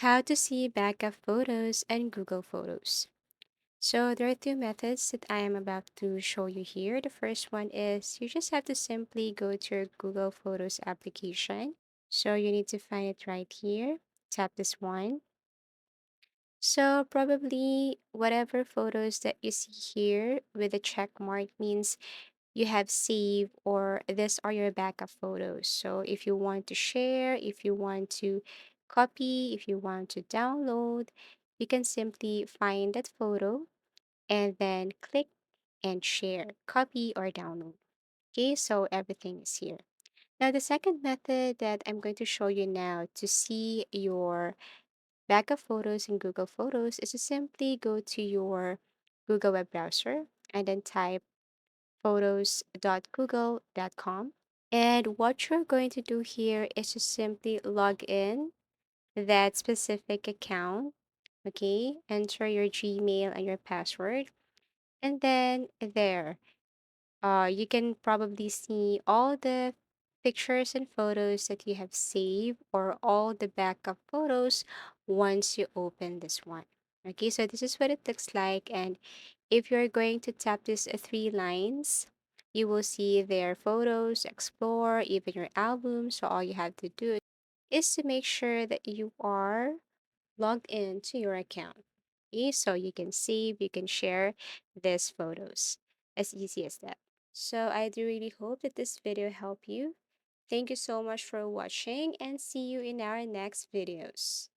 How to see backup photos and Google Photos. So there are two methods that I am about to show you here. The first one is you just have to simply go to your Google Photos application. So you need to find it right here. Tap this one. So probably whatever photos that you see here with a check mark means you have saved or these are your backup photos. So if you want to share, if you want to copy, if you want to download, you can simply find that photo and then click and share, copy or download. Okay, so everything is here. Now, the second method that I'm going to show you now to see your backup photos in Google Photos is to simply go to your Google web browser and then type photos.google.com. And what you're going to do here is to simply log in that specific account. Okay, enter your Gmail and your password. And then there, you can probably see all the pictures and photos that you have saved or all the backup photos once you open this one. Okay, so this is what it looks like. And if you're going to tap these three lines, you will see their photos, explore, even your album. So all you have to do is to make sure that you are logged in to your account. Okay, so you can save, you can share these photos as easy as that. So I do really hope that this video helped you. Thank you so much for watching and see you in our next videos.